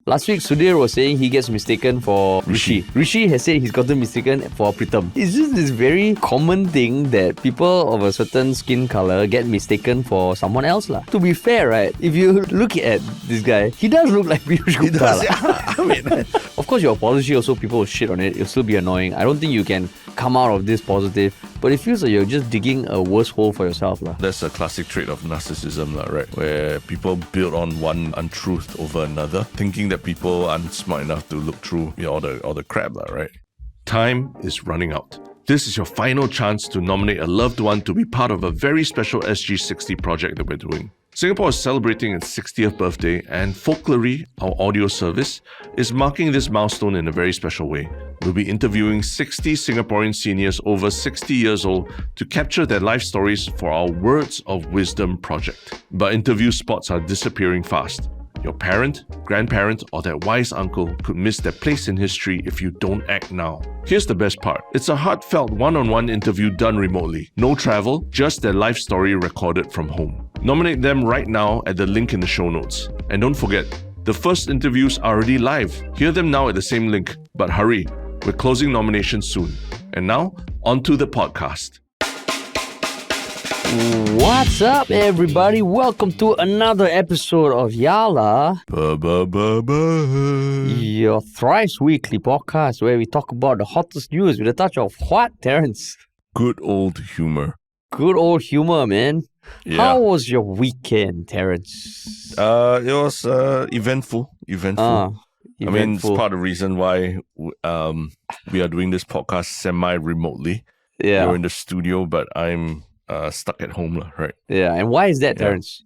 Last week, Sudhir was saying he gets mistaken for Rishi. Rishi has said he's gotten mistaken for Pritam. It's just this very common thing that people of a certain skin color get mistaken for someone else. To be fair, right, if you look at this guy, he does look like Piyush Gupta. He does, yeah. I mean, of course, your apology also, people will shit on it. It'll still be annoying. I don't think you can come out of this positive, but it feels like you're just digging a worse hole for yourself. That's a classic trait of narcissism, right? Where people build on one untruth over another, thinking that people aren't smart enough to look through all the crap, right? Time is running out. This is your final chance to nominate a loved one to be part of a very special SG60 project that we're doing. Singapore is celebrating its 60th birthday, and Folklory, our audio service, is marking this milestone in a very special way. We'll be interviewing 60 Singaporean seniors over 60 years old to capture their life stories for our Words of Wisdom project. But interview spots are disappearing fast. Your parent, grandparent, or that wise uncle could miss their place in history if you don't act now. Here's the best part. It's a heartfelt one-on-one interview done remotely. No travel, just their life story recorded from home. Nominate them right now at the link in the show notes. And don't forget, the first interviews are already live. Hear them now at the same link. But hurry, we're closing nominations soon. And now, on to the podcast. What's up, everybody? Welcome to another episode of Yala, your thrice weekly podcast where we talk about the hottest news with a touch of what, Terence? Good old humor. Good old humor, man. Yeah. How was your weekend, Terence? It was eventful. I mean, it's part of the reason why we are doing this podcast semi-remotely. Yeah. You're in the studio, but I'm stuck at home, right? Yeah, and why is that, Terence?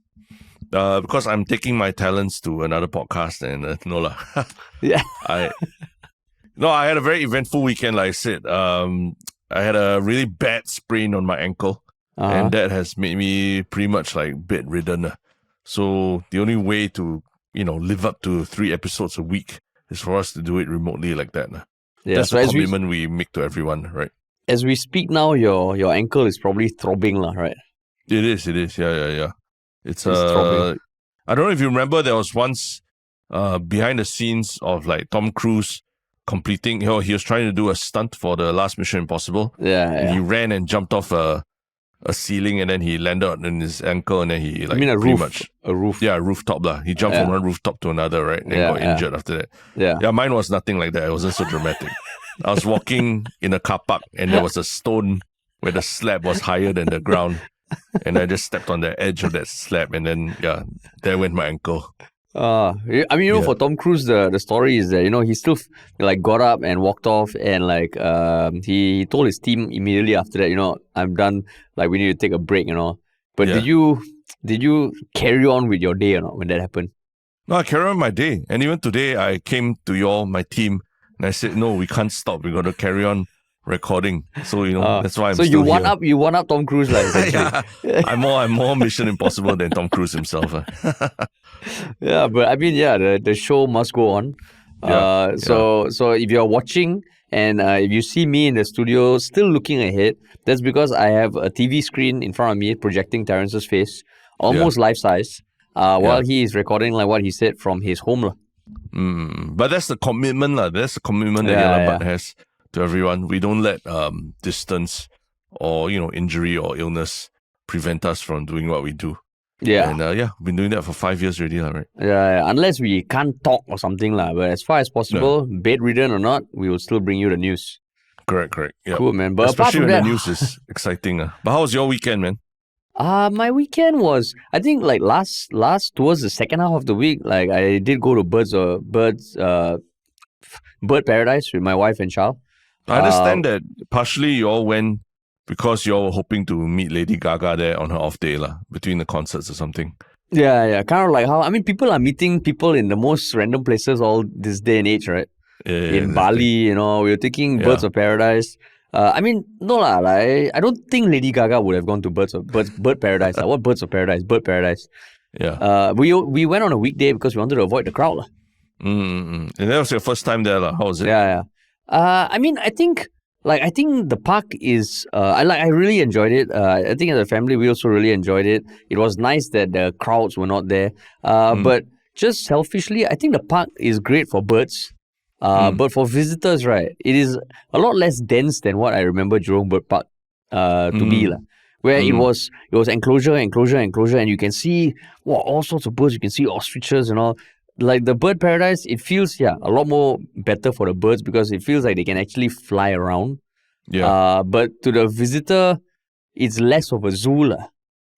Because I'm taking my talents to another podcast, and no lah. Yeah. I had a very eventful weekend, like I said. I had a really bad sprain on my ankle, and that has made me pretty much like bedridden. So the only way to, live up to 3 episodes a week is for us to do it remotely like that. Yeah, that's the commitment we make to everyone, right? As we speak now, your ankle is probably throbbing, right? It is. Yeah. It's throbbing. I don't know if you remember, there was once behind the scenes of like Tom Cruise completing, he was trying to do a stunt for the last Mission Impossible. Yeah. And he ran and jumped off a ceiling, and then he landed on his ankle, and then he like a roof? Yeah, a rooftop lah. He jumped from one rooftop to another, right? And got injured after that. Yeah, mine was nothing like that. It wasn't so dramatic. I was walking in a car park, and there was a stone where the slab was higher than the ground, and I just stepped on the edge of that slab, and then there went my ankle. For Tom Cruise, the story is that he still got up and walked off, and he told his team immediately after that, I'm done. Like, we need to take a break, But did you carry on with your day or not when that happened? No, I carried on my day, and even today I came to my team. And I said, no, we can't stop. We got to carry on recording. So, that's why I'm still here. You one up Tom Cruise, yeah, I'm more Mission Impossible than Tom Cruise himself. Yeah, but the show must go on. So if you're watching and if you see me in the studio still looking ahead, that's because I have a TV screen in front of me projecting Terence's face, almost life size, while he is recording what he said from his home. But that's the commitment, That's the commitment that Yalla Bud has to everyone. We don't let distance or injury or illness prevent us from doing what we do. Yeah, and we've been doing that for 5 years already, right? Yeah, unless we can't talk or something, But as far as possible, bedridden or not, we will still bring you the news. Correct. Yeah, cool, man. But especially when the news is exciting. But how was your weekend, man? My weekend was, I think, last towards the second half of the week, I did go to Bird Paradise with my wife and child. I understand that partially you all went because you all were hoping to meet Lady Gaga there on her off day, between the concerts or something. Yeah, kind of how, people are meeting people in the most random places all this day and age, right? In Bali, we were taking Birds of Paradise. I don't think Lady Gaga would have gone to Bird Paradise. What Birds of Paradise? Bird Paradise. Yeah. We went on a weekday because we wanted to avoid the crowd. And that was your first time there, How was it? Yeah. I think the park is. I really enjoyed it. I think as a family we also really enjoyed it. It was nice that the crowds were not there. But just selfishly, I think the park is great for birds. But for visitors, right, it is a lot less dense than what I remember Jurong Bird Park to be. Where it was enclosure, and you can see all sorts of birds. You can see ostriches and all. Like the bird paradise, it feels a lot more better for the birds because it feels like they can actually fly around. Yeah. But to the visitor, it's less of a zoo lah.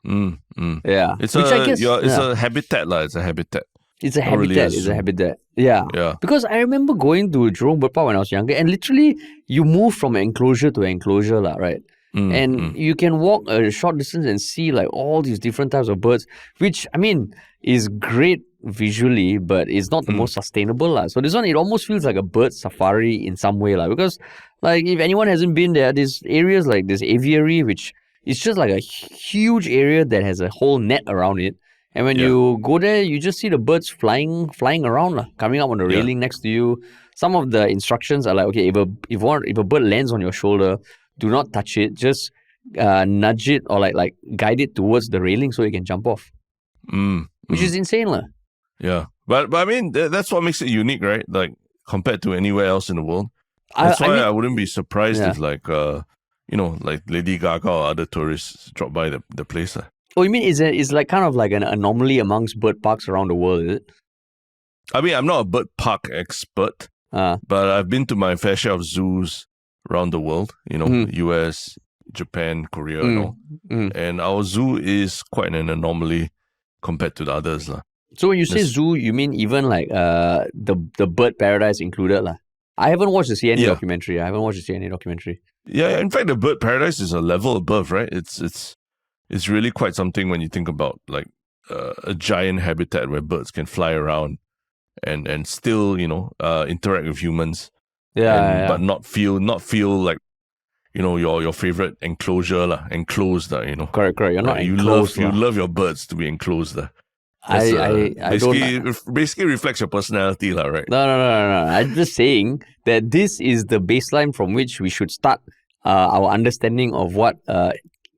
Yeah, It's which I guess it's a habitat lah. It's a habitat. it's a Not really a habitat. It's a zoo. habitat. Yeah. Yeah. Because I remember going to Jurong Bird Park when I was younger, and literally you move from enclosure to enclosure, lah, right? And you can walk a short distance and see like all these different types of birds, which I mean is great visually, but it's not the most sustainable, lah. So this one, it almost feels like a bird safari in some way, lah. Because like if anyone hasn't been there, there's areas like this aviary, which is just like a huge area that has a whole net around it. And when you go there, you just see the birds flying around, coming up on the railing next to you. Some of the instructions are like, okay, if a bird lands on your shoulder, do not touch it. Just nudge it or like guide it towards the railing so it can jump off. Which is insane, lah. Yeah, but I mean that's what makes it unique, right? Like compared to anywhere else in the world. That's why I wouldn't be surprised if like like Lady Gaga or other tourists drop by the place. Oh, you mean it's like kind of like an anomaly amongst bird parks around the world, is it? I mean, I'm not a bird park expert, but I've been to my fair share of zoos around the world. US, Japan, Korea, and all. And our zoo is quite an anomaly compared to the others, lah. So when you say zoo, you mean even like the bird paradise included, lah? I haven't watched the CNA documentary. Yeah, in fact, the bird paradise is a level above, right? It's really quite something when you think about like a giant habitat where birds can fly around and still interact with humans. But not feel like your favorite enclosure lah, enclosed lah, Correct. You're not enclosed. You love your birds to be enclosed lah. I basically reflects your personality lah, right? No. I'm just saying that this is the baseline from which we should start our understanding of what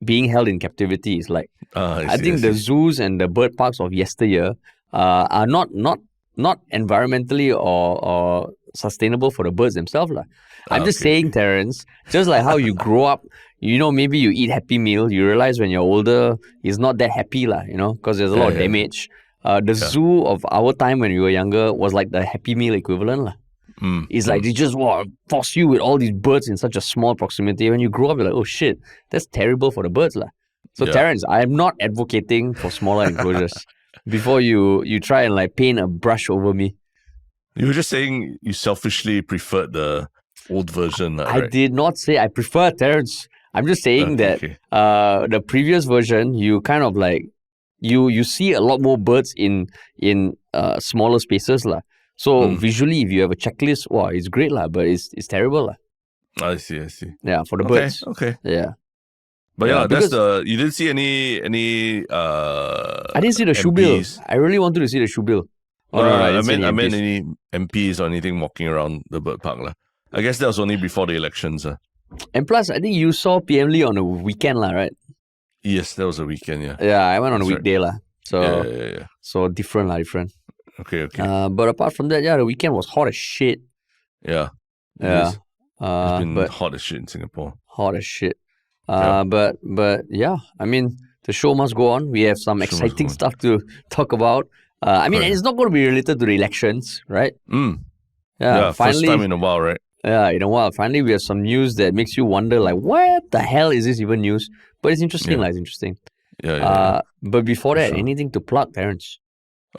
being held in captivity is like. I think the zoos and the bird parks of yesteryear are not environmentally or sustainable for the birds themselves, lah. I'm just saying, Terence, just like how you grow up, maybe you eat Happy Meal, you realize when you're older, it's not that happy, lah, because there's a lot of damage. The zoo of our time when we were younger was like the Happy Meal equivalent, lah. It's like they just force you with all these birds in such a small proximity. When you grow up, you're like, oh shit, that's terrible for the birds, lah. So Terence, I am not advocating for smaller enclosures. Before you try and like paint a brush over me. You were just saying you selfishly preferred the old version, right? I did not say I prefer, Terence. I'm just saying that the previous version, you kind of like you see a lot more birds in smaller spaces, lah. So visually, if you have a checklist, it's great, lah, but it's terrible, lah. I see. Yeah, for the birds. Okay. Yeah. But that's you didn't see any I didn't see the shoe bill. MPs. I really wanted to see the shoe bill. No, I meant any MPs or anything walking around the bird park, lah. I guess that was only before the elections. And plus, I think you saw PM Lee on a weekend, lah, right? Yes, that was a weekend, yeah. Yeah, I went on a weekday, lah. So, Yeah. so different, different. Okay. But apart from that, the weekend was hot as shit. Yeah. Yeah. It's been but hot as shit in Singapore. hot as shit. But yeah, I mean, the show must go on. We have some exciting stuff to talk about. I mean, and it's not going to be related to the elections, right? Yeah, finally, first time in a while, right? Yeah, in a while. Finally, we have some news that makes you wonder, like, what the hell is this even news? But it's interesting, it's interesting. Yeah. But before that, anything to plug, Terence?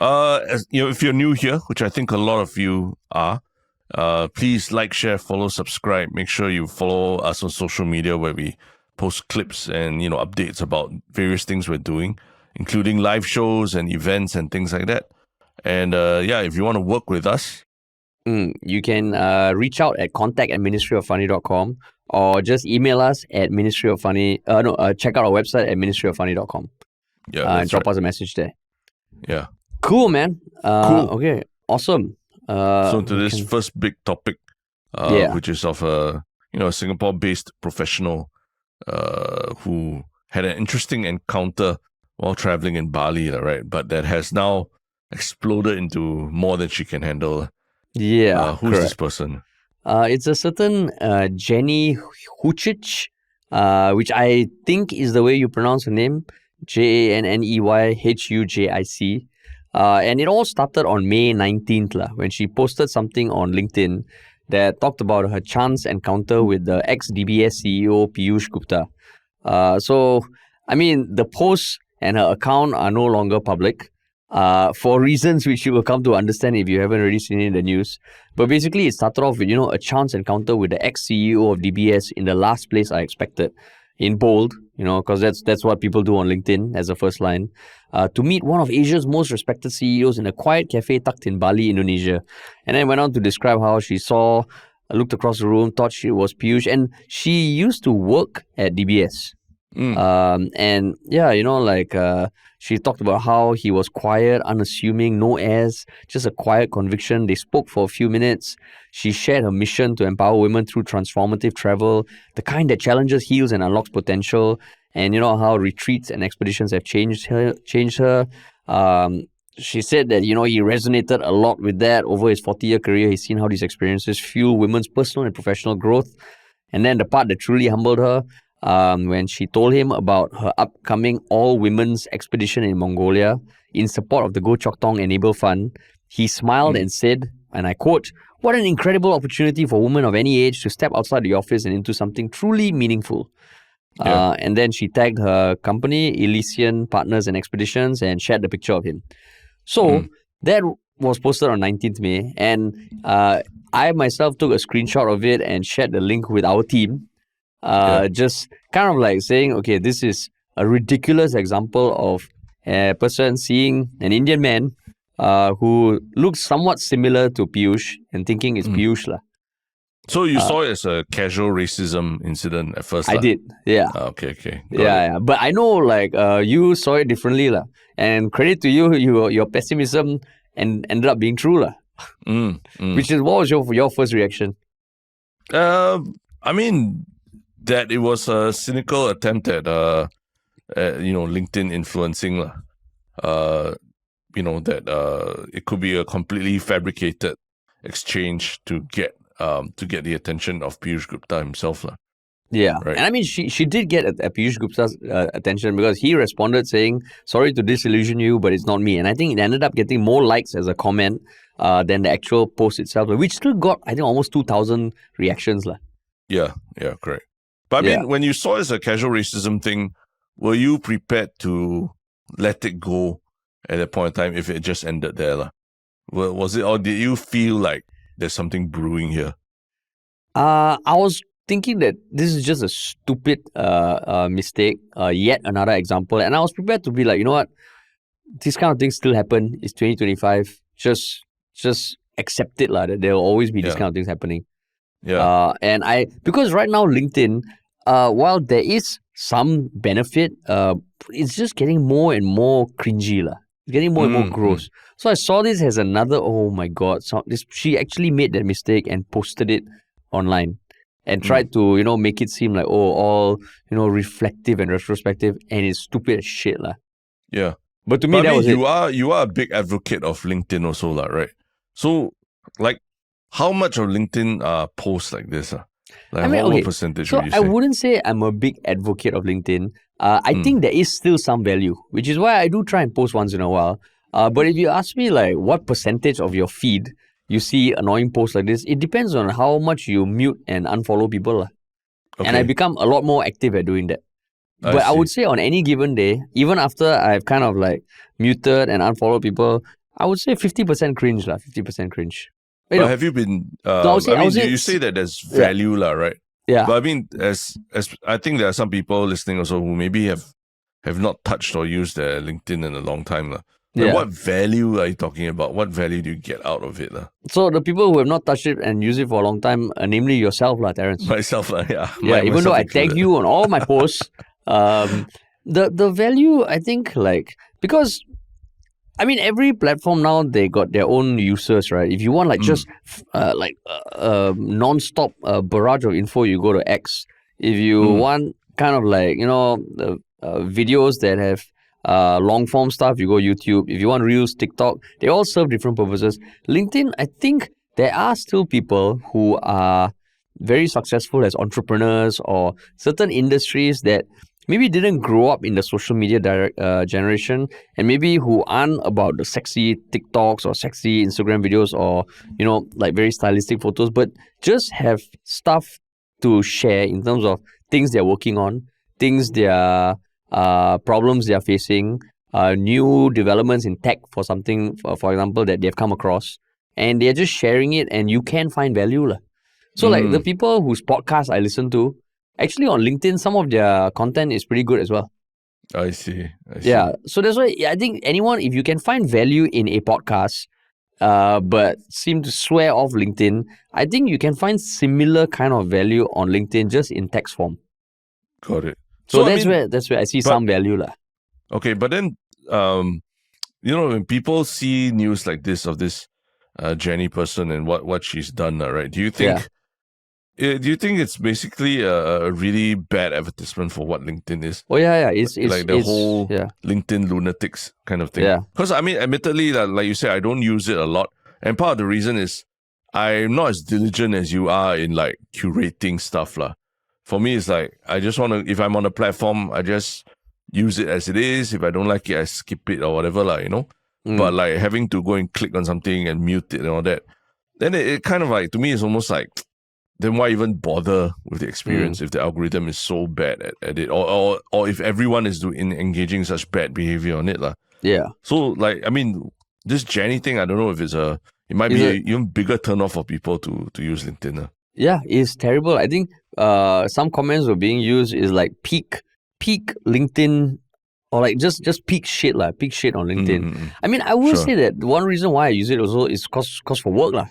If you're new here, which I think a lot of you are, please like, share, follow, subscribe. Make sure you follow us on social media where we post clips and updates about various things we're doing, including live shows and events and things like that. And if you want to work with us, you can reach out at contact@ministryoffunny.com or just email us at ministryoffunny. Check out our website at ministryoffunny.com. Yeah, and drop us a message there. Yeah. Cool, man. Cool. Okay, awesome. So to this first big topic, which is of a Singapore-based professional who had an interesting encounter while traveling in Bali, right? But that has now exploded into more than she can handle. Yeah, Who's correct. this person? It's a certain Jenny Hucic, which I think is the way you pronounce her name, JANNEYHUJIC. And it all started on May 19th, when she posted something on LinkedIn that talked about her chance encounter with the ex-DBS CEO Piyush Gupta. So, I mean, the post and her account are no longer public for reasons which you will come to understand if you haven't already seen it in the news. But basically, it started off with, a chance encounter with the ex-CEO of DBS in the last place I expected, in bold, because that's what people do on LinkedIn as a first line, to meet one of Asia's most respected CEOs in a quiet cafe tucked in Bali, Indonesia. And then went on to describe how she looked across the room, thought she was Piyush, and she used to work at DBS. And yeah, she talked about how he was quiet, unassuming, no airs, just a quiet conviction. They spoke for a few minutes. She shared her mission to empower women through transformative travel, the kind that challenges, heals, and unlocks potential. And how retreats and expeditions have changed her. She said that, he resonated a lot with that. Over his 40-year career, he's seen how these experiences fuel women's personal and professional growth. And then the part that truly humbled her, when she told him about her upcoming all-women's expedition in Mongolia in support of the Go Chok Tong Enable Fund, he smiled and said, and I quote, "What an incredible opportunity for women of any age to step outside the office and into something truly meaningful." And then she tagged her company, Elysian Partners and Expeditions, and shared the picture of him. So that was posted on 19th May, and I myself took a screenshot of it and shared the link with our team. Just kind of like saying, okay, this is a ridiculous example of a person seeing an Indian man who looks somewhat similar to Piyush and thinking it's Piyush lah. So you saw it as a casual racism incident at first? I did, yeah. Okay. Yeah. But I know you saw it differently lah. And credit to you, your pessimism ended up being true lah. Which is, what was your first reaction? I mean, that it was a cynical attempt at LinkedIn influencing that it could be a completely fabricated exchange to get the attention of Piyush Gupta himself lah. Yeah, right. And I mean, she did get Piyush Gupta's attention because he responded saying, "Sorry to disillusion you, but it's not me." And I think it ended up getting more likes as a comment than the actual post itself, which still got, I think, almost 2,000 reactions lah. Yeah, correct. But I mean, when you saw it as a casual racism thing, were you prepared to let it go at that point in time if it just ended there lah? Was it, or did you feel like there's something brewing here? I was thinking that this is just a stupid mistake, yet another example. And I was prepared to be like, you know what? These kind of things still happen. It's 2025. Just accept it lah, that there will always be these kind of things happening. Yeah. And because right now LinkedIn, while there is some benefit, it's just getting more and more cringy lah. It's getting more and more gross. So I saw this as another, oh my God, she actually made that mistake and posted it online and tried to, make it seem like, all, reflective and retrospective, and it's stupid as shit lah. Yeah. But to me, that was it. You are a big advocate of LinkedIn also lah, right? So, how much of LinkedIn posts like this? What percentage would you say? I wouldn't say I'm a big advocate of LinkedIn. I think there is still some value, which is why I do try and post once in a while. But if you ask me what percentage of your feed you see annoying posts like this, it depends on how much you mute and unfollow people. Okay. And I become a lot more active at doing that. But I would say on any given day, even after I've kind of muted and unfollowed people, I would say 50% cringe lah, 50% cringe. But have you been? You say that there's value lah, right? Yeah. But I mean, as I think there are some people listening also who maybe have not touched or used their LinkedIn in a long time lah. What value are you talking about? What value do you get out of it lah? So the people who have not touched it and used it for a long time, namely yourself lah, Terence. Myself lah, yeah. Even though I tag you on all my posts, the value, I think, because I mean, every platform now, they got their own users, right? If you want non-stop barrage of info, you go to X. If you want kind of videos that have long form stuff, you go YouTube. If you want Reels, TikTok, they all serve different purposes. LinkedIn, I think there are still people who are very successful as entrepreneurs or certain industries that maybe didn't grow up in the social media generation, and maybe who aren't about the sexy TikToks or sexy Instagram videos or, like very stylistic photos, but just have stuff to share in terms of things they're working on, things they're problems they're facing, new developments in tech for something, for example, that they've come across, and they're just sharing it, and you can find value lah. So like the people whose podcast I listen to, actually on LinkedIn, some of their content is pretty good as well. I see. Yeah. So that's why I think anyone, if you can find value in a podcast, but seem to swear off LinkedIn, I think you can find similar kind of value on LinkedIn just in text form. Got it. So that's where I see some value lah. Okay, but then when people see news like this of this Jenny person and what she's done, right? Do you think it's basically a really bad advertisement for what LinkedIn is? Oh yeah. It's like the whole LinkedIn lunatics kind of thing. Yeah. Because I mean, admittedly, like you said, I don't use it a lot, and part of the reason is I'm not as diligent as you are in like curating stuff lah. For me, it's like I just want to. If I'm on a platform, I just use it as it is. If I don't like it, I skip it or whatever lah. But like having to go and click on something and mute it and all that, then it kind of like, to me, it's almost like, then why even bother with the experience if the algorithm is so bad at it, or if everyone is engaging such bad behavior on it lah. Yeah. So like, I mean, this Jenny thing, I don't know if it might be an even bigger turnoff for people to use LinkedIn. Yeah, it's terrible. I think some comments were being used is like peak LinkedIn, or like just peak shit lah, peak shit on LinkedIn. I mean, I will say that one reason why I use it also is cause for work lah.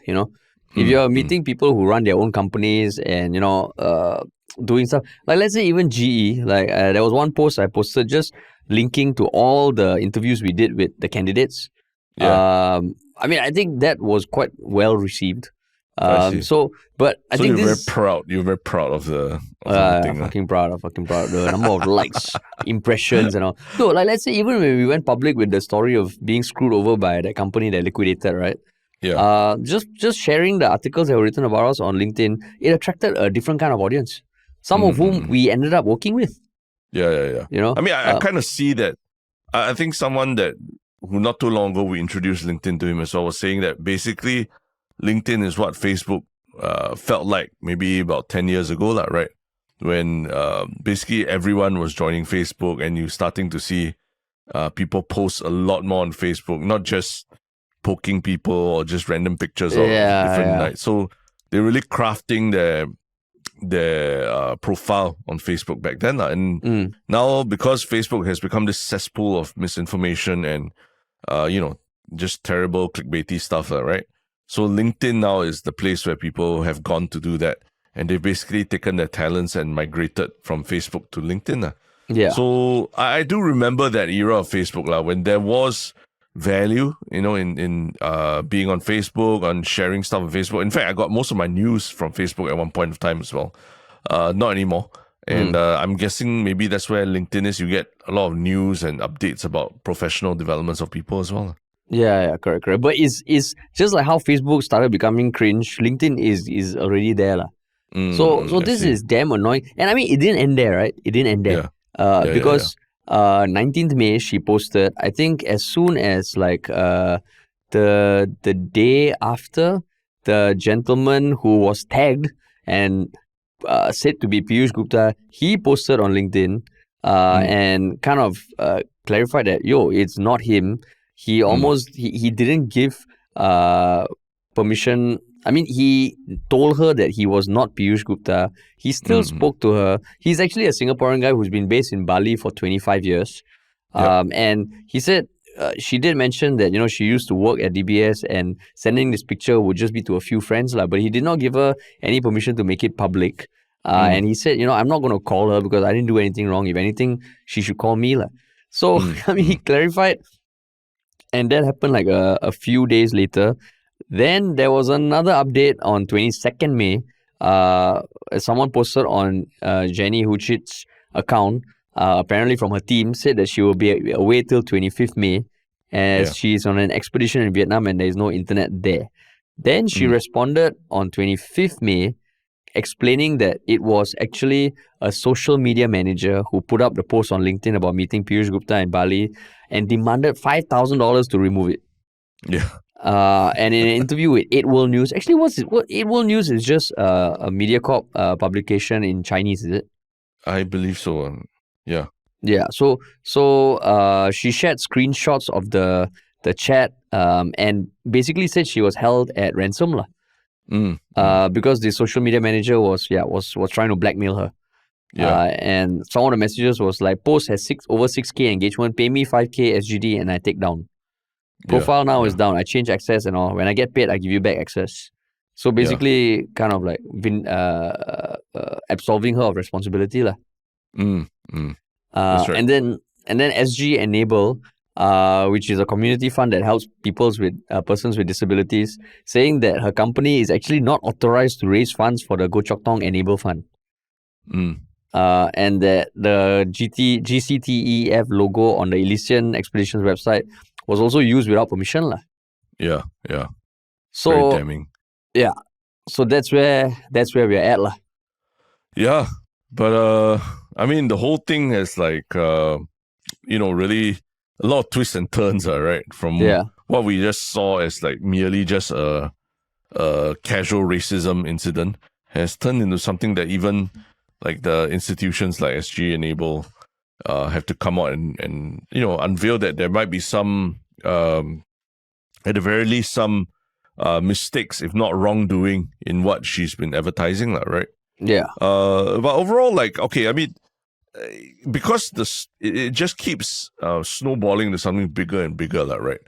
If you're meeting people who run their own companies and doing stuff like, let's say even GE, like there was one post I posted just linking to all the interviews we did with the candidates. I mean, I think that was quite well received. I think you're very proud. You're very proud of the thing. Fucking proud of the number of likes, impressions, and all. No, like let's say even when we went public with the story of being screwed over by that company that liquidated, right? Yeah. Just sharing the articles that were written about us on LinkedIn, it attracted a different kind of audience. Some of whom we ended up working with. Yeah. I mean, I kind of see that. I think someone who not too long ago we introduced LinkedIn to him as well was saying that basically LinkedIn is what Facebook felt like maybe about 10 years ago, right? When basically everyone was joining Facebook and you're starting to see people post a lot more on Facebook, not just poking people or just random pictures of different nights. So they're really crafting their profile on Facebook back then. And now, because Facebook has become this cesspool of misinformation and, just terrible clickbaity stuff, right? So LinkedIn now is the place where people have gone to do that. And they've basically taken their talents and migrated from Facebook to LinkedIn. Yeah. So I do remember that era of Facebook when there was value, in being on Facebook, on sharing stuff on Facebook. In fact, I got most of my news from Facebook at one point of time as well. Not anymore. And I'm guessing maybe that's where LinkedIn is. You get a lot of news and updates about professional developments of people as well. Yeah, correct. But it's just like how Facebook started becoming cringe, LinkedIn is already there lah. So this is damn annoying. And I mean, it didn't end there, right? It didn't end there. Because 19th May, she posted, I think as soon as like the day after, the gentleman who was tagged and said to be Piyush Gupta, he posted on LinkedIn and kind of clarified that, it's not him. He almost, he didn't give permission. I mean, he told her that he was not Piyush Gupta. He still spoke to her. He's actually a Singaporean guy who's been based in Bali for 25 years. And he said she did mention that, she used to work at DBS and sending this picture would just be to a few friends, but he did not give her any permission to make it public. And he said, I'm not going to call her because I didn't do anything wrong. If anything, she should call me. So, I mean, he clarified. And that happened like a few days later. Then there was another update on 22nd May. Someone posted on Jenny Huchit's account apparently from her team, said that she will be away till 25th May as she's on an expedition in Vietnam and there is no internet there. Then she responded on 25th May explaining that it was actually a social media manager who put up the post on LinkedIn about meeting Piyush Gupta in Bali and demanded $5,000 to remove it. Yeah. And in an interview with 8 World News, actually, what 8 World News is just a MediaCorp publication in Chinese, is it? I believe so. Yeah. Yeah. So she shared screenshots of the chat and basically said she was held at ransom lah. Because the social media manager was trying to blackmail her. Yeah. And some of the messages was like, post has over 6K engagement, pay me 5K SGD and I take down. Profile now is down. I change access and all. When I get paid, I give you back access. So basically, kind of like absolving her of responsibility lah. That's right. And then SG Enable, which is a community fund that helps persons with disabilities, saying that her company is actually not authorized to raise funds for the Goh Chok Tong Enable Fund. And that the GCTEF logo on the Elysian Expeditions website was also used without permission lah. Yeah. So very damning. Yeah. So that's where we're at lah. Yeah. But I mean, the whole thing has like really a lot of twists and turns, right? From what we just saw as like merely just a casual racism incident has turned into something that even like the institutions like SG Enable have to come out and unveil that there might be some at the very least some mistakes, if not wrongdoing, in what she's been advertising, right? Yeah. But overall, like, okay, I mean, because it just keeps snowballing into something bigger and bigger, right?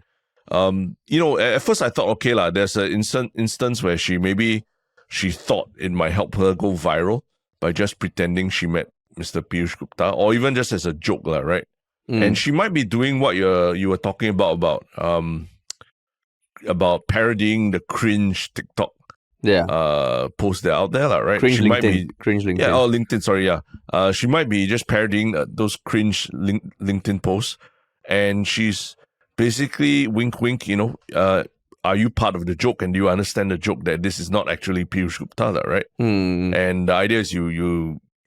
At first I thought, okay, there's an instance where she thought it might help her go viral by just pretending she met Mr. Piyush Gupta, or even just as a joke, right? And she might be doing what you were talking about parodying the cringe TikTok posts that are out there, right? Cringe she LinkedIn. Might be, cringe LinkedIn. Yeah, LinkedIn, sorry, yeah. She might be just parodying those cringe LinkedIn posts, and she's basically wink, wink, are you part of the joke, and do you understand the joke that this is not actually Piyush Gupta, right? And the idea is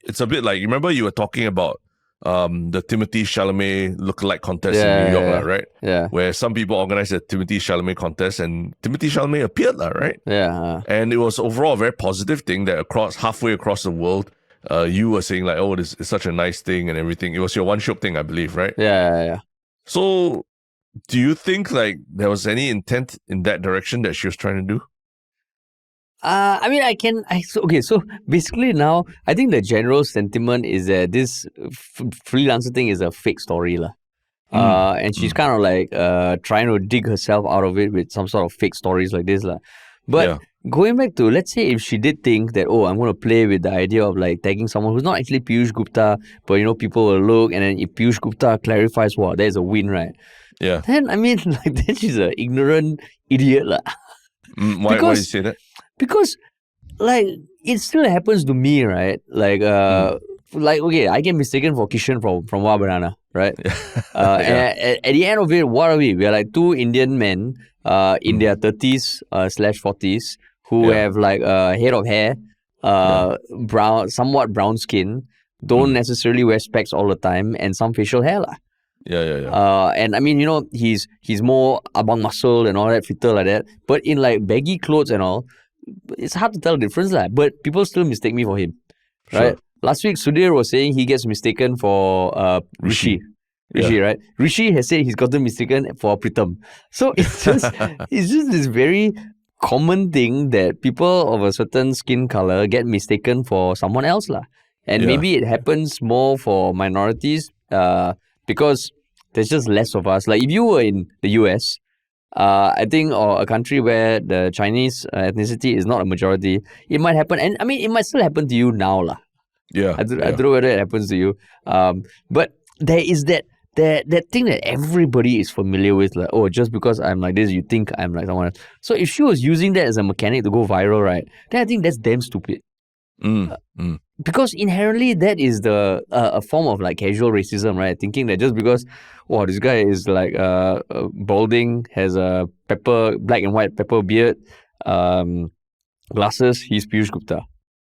it's a bit like, remember you were talking about the Timothée Chalamet lookalike contest in New York, right? Yeah. Where some people organized a Timothée Chalamet contest and Timothée Chalamet appeared, right? Yeah. And it was overall a very positive thing that halfway across the world, you were saying like, oh, this is such a nice thing and everything. It was your one Shiok thing, I believe, right? Yeah. So do you think like there was any intent in that direction that she was trying to do? I mean, so basically now, I think the general sentiment is that this freelancer thing is a fake story lah. And she's kind of like trying to dig herself out of it with some sort of fake stories like this lah. But going back to, let's say if she did think that, I'm going to play with the idea of like tagging someone who's not actually Piyush Gupta, but people will look, and then if Piyush Gupta clarifies, wow, there's a win, right? Yeah. Then, I mean, like, then she's an ignorant idiot lah. Why do you say that? Because, like, it still happens to me, right? Like, okay, I get mistaken for Kishan from Wa Banana, right? At the end of it, what are we? We are like two Indian men in their 30s / 40s who have like a head of hair, brown, somewhat brown skin, don't necessarily wear specs all the time, and some facial hair lah. Yeah. And I mean, he's more abang muscle and all that, fitter like that. But in like baggy clothes and all, it's hard to tell the difference lah. But people still mistake me for him, right? Sure. Last week, Sudhir was saying he gets mistaken for Rishi, right? Rishi has said he's gotten mistaken for Pritam. So it's just this very common thing that people of a certain skin color get mistaken for someone else lah. And maybe it happens more for minorities because there's just less of us. Like if you were in the US, I think, or a country where the Chinese ethnicity is not a majority, it might happen. And I mean, it might still happen to you now lah. Yeah. I don't know whether it happens to you. But there is that thing that everybody is familiar with, like, just because I'm like this, you think I'm like someone else. So if she was using that as a mechanic to go viral, right, then I think that's damn stupid. because inherently that is the a form of like casual racism, right? Thinking that just because this guy is like balding, has a black and white pepper beard, glasses, he's Piyush Gupta.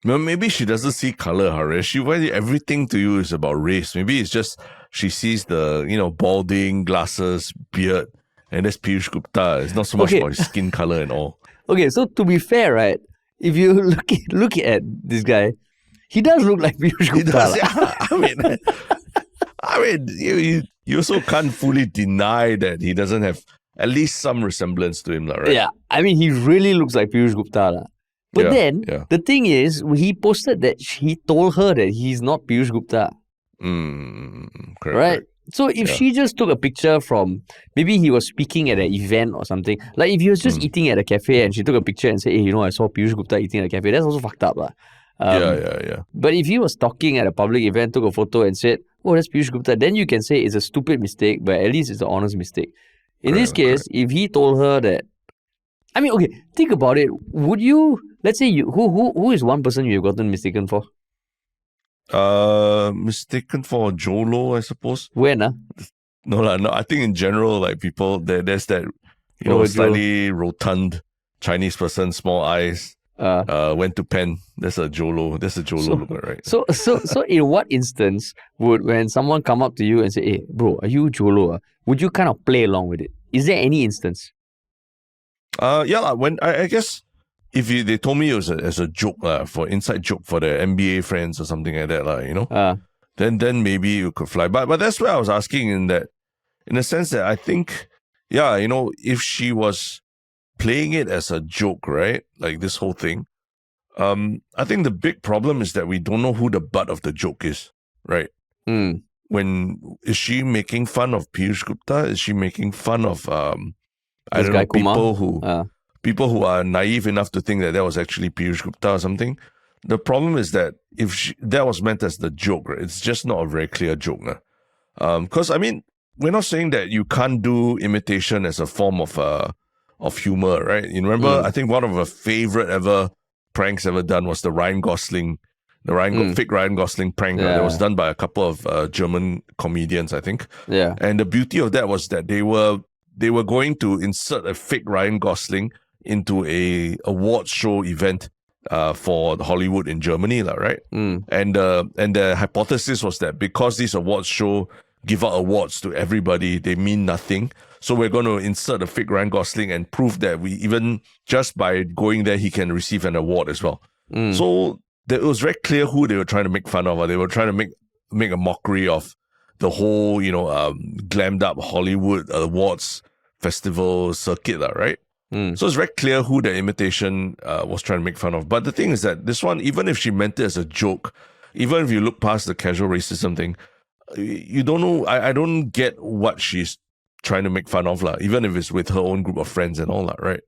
Well, maybe she doesn't see color, Harish. Everything to you is about race. Maybe it's just she sees the, balding, glasses, beard, and that's Piyush Gupta. It's not so much about his skin color and all. Okay, so to be fair, right, if you look at this guy, he does look like Piyush Gupta. He does, yeah. I mean, you also can't fully deny that he doesn't have at least some resemblance to him, right? Yeah, I mean, he really looks like Piyush Gupta. But the thing is, he posted that he told her that he's not Piyush Gupta. Correct. Right? Correct. So if she just took a picture from, maybe he was speaking at an event or something. Like if he was just eating at a cafe and she took a picture and said, hey, I saw Piyush Gupta eating at a cafe, that's also fucked up. Yeah. But if he was talking at a public event, took a photo and said, oh, that's Piyush Gupta, then you can say it's a stupid mistake, but at least it's an honest mistake. In this case, if he told her that, I mean, okay, think about it. Would you, let's say, who is one person you've gotten mistaken for? Mistaken for Jolo, I suppose. When? No, I think in general, like people, there's that, slightly rotund Chinese person, small eyes, went to pen. That's a Jolo look, right? So in what instance when someone come up to you and say, hey, bro, are you Jolo? Would you kind of play along with it? Is there any instance? When I guess if they told me it was as a joke, for inside joke for the NBA friends or something like that, then maybe you could fly. But that's where I was asking in the sense that I think, if she was playing it as a joke, right? Like this whole thing. I think the big problem is that we don't know who the butt of the joke is, right? Is she making fun of Piyush Gupta? Is she making fun of people who are naive enough to think that was actually Piyush Gupta or something? The problem is that if that was meant as the joke, right, it's just not a very clear joke. Because, I mean, we're not saying that you can't do imitation as a form of humor, right? You remember, I think one of our favorite ever pranks ever done was the Ryan Gosling, fake Ryan Gosling prank that was done by a couple of German comedians, I think. Yeah. And the beauty of that was that they were going to insert a fake Ryan Gosling into a awards show event for Hollywood in Germany, right? And the hypothesis was that because this awards show give out awards to everybody, they mean nothing. So we're going to insert a fake Ryan Gosling and prove that we even just by going there, he can receive an award as well. So it was very clear who they were trying to make fun of. They were trying to make a mockery of the whole, glammed up Hollywood awards festival circuit, right? So it's very clear who the imitation was trying to make fun of. But the thing is that this one, even if she meant it as a joke, even if you look past the casual racism thing, you don't know. I don't get what she's trying to make fun of, even if it's with her own group of friends and all that, right?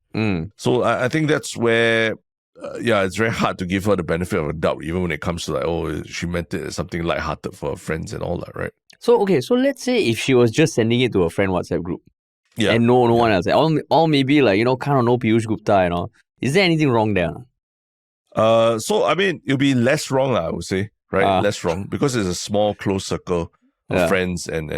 So I think that's where, it's very hard to give her the benefit of a doubt, even when it comes to she meant it as something lighthearted for her friends and all that, right? So, okay, so let's say if she was just sending it to a friend WhatsApp group, and no one else, all maybe kind of know Piyush Gupta, is there anything wrong there? So I mean, it'll be less wrong, I would say, right? Less wrong, because it's a small, close circle of friends and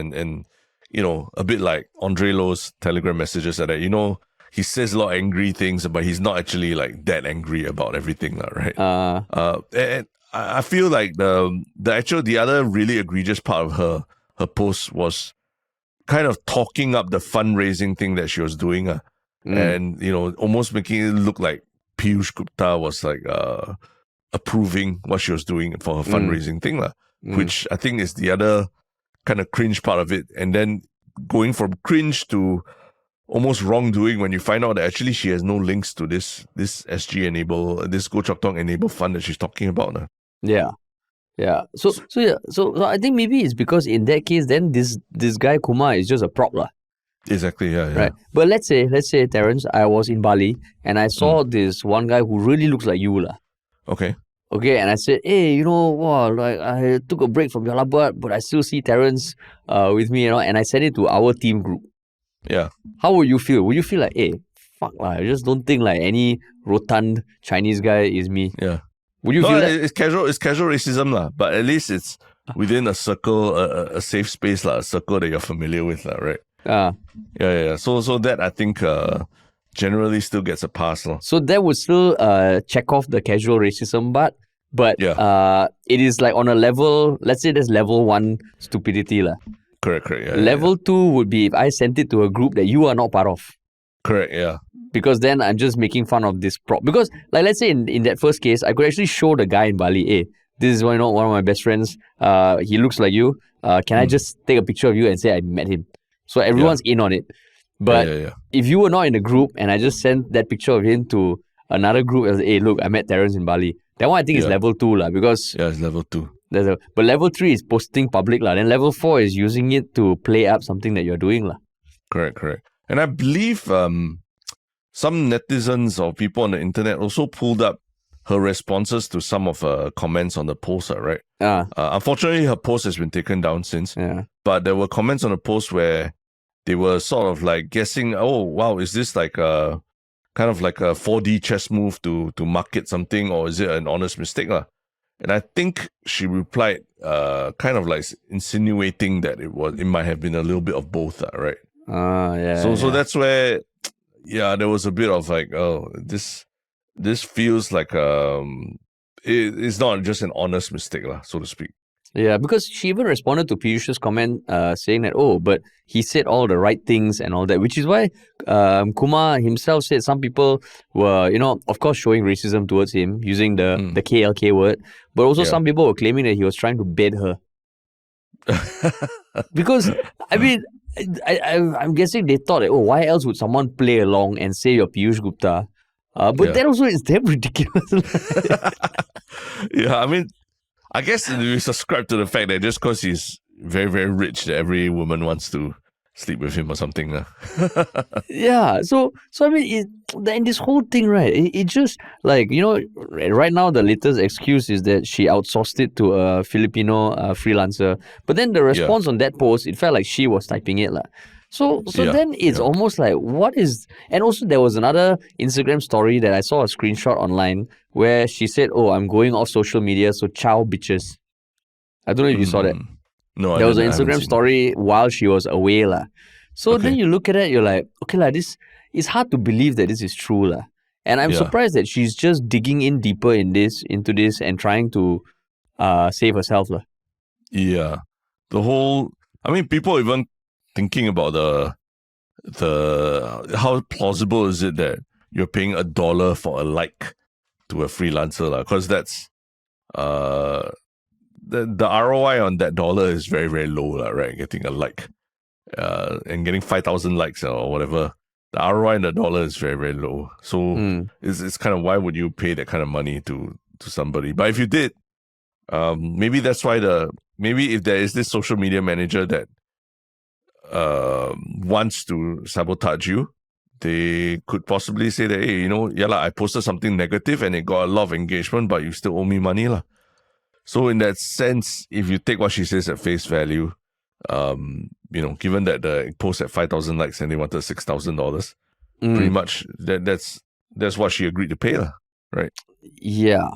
a bit like Andre Lo's Telegram messages that, he says a lot of angry things, but he's not actually like that angry about everything, right? And I feel like the other really egregious part of her post was kind of talking up the fundraising thing that she was doing, and almost making it look like Piyush Gupta was like approving what she was doing for her fundraising thing, which I think is the other kind of cringe part of it. And then going from cringe to almost wrongdoing when you find out that actually she has no links to this SG Enable, this Go Chok Tong Enable fund that she's talking about. Yeah. So I think maybe it's because in that case, then this guy Kumar is just a prop, Exactly. Yeah. Right. But let's say Terence, I was in Bali and I saw this one guy who really looks like you, Okay. Okay, and I said, hey, like I took a break from Jalabat, but I still see Terence with me, and I sent it to our team group. Yeah. How would you feel? Would you feel like, hey, fuck, I just don't think like any rotund Chinese guy is me? Yeah. Would you No, feel that? it's casual. It's casual racism, lah. But at least it's within a circle, a safe space, lah. A circle that you're familiar with, lah. Right? Uh, Yeah. So that I think generally still gets a pass, lah. so that would still check off the casual racism part, but Yeah. it is like on a level. Let's say there's level 1 stupidity, lah. Correct. Yeah, Level 2 would be if I sent it to a group that you are not part of. correct. Yeah. Because then I'm just making fun of this prop. Because, like, let's say in that first case, I could actually show the guy in Bali, hey, this is one of my best friends. He looks like you. Can I just take a picture of you and say I met him? So everyone's in on it. But if you were not in the group and I just sent that picture of him to another group and say, hey, look, I met Terrence in Bali. That one I think is level 2, lah. Because it's level 2. but level 3 is posting public, lah. Then level 4 is using it to play up something that you're doing, lah. Correct. And I believe some netizens or people on the internet also pulled up her responses to some of her comments on the post, right? Unfortunately, her post has been taken down since. Yeah. But there were comments on the post where they were sort of like guessing, oh, wow, is this like a kind of like a 4D chess move to market something, or is it an honest mistake, lah? And I think she replied kind of like insinuating that it might have been a little bit of both, right? So that's where there was a bit of like, oh, this feels like it's not just an honest mistake, lah, so to speak. Yeah, because she even responded to Piyush's comment saying that, oh, but he said all the right things and all that, which is why Kumar himself said some people were, of course, showing racism towards him using the KLK word, but also some people were claiming that he was trying to bed her. Because, I mean, I'm guessing they thought that, oh, why else would someone play along and say you're Piyush Gupta? But that also is damn ridiculous. I mean, I guess we subscribe to the fact that just because he's very, very rich, that every woman wants to sleep with him or something. So I mean, and this whole thing, right, it just, like, right now the latest excuse is that she outsourced it to a Filipino freelancer. But then the response on that post, it felt like she was typing it. So then it's almost like, what is... And also there was another Instagram story that I saw a screenshot online where she said, oh, I'm going off social media, so ciao bitches. I don't know if you saw that. No, there was an Instagram story while she was away. So then you look at it, you're like, okay, this it's hard to believe that this is true. And I'm surprised that she's just digging in deeper into this and trying to save herself. Yeah. The whole... I mean, people even thinking about the how plausible is it that you're paying $1 for a like to a freelancer, because that's the ROI on that dollar is very, very low, right? Getting a like and getting 5,000 likes or whatever, the ROI on the dollar is very, very low. So it's kind of, why would you pay that kind of money to somebody? But if you did, maybe that's why maybe if there is this social media manager that wants to sabotage you, they could possibly say that, hey, I posted something negative and it got a lot of engagement, but you still owe me money, . So in that sense, if you take what she says at face value, given that the post at 5,000 likes and they wanted $6,000, pretty much that's what she agreed to pay, right? Yeah.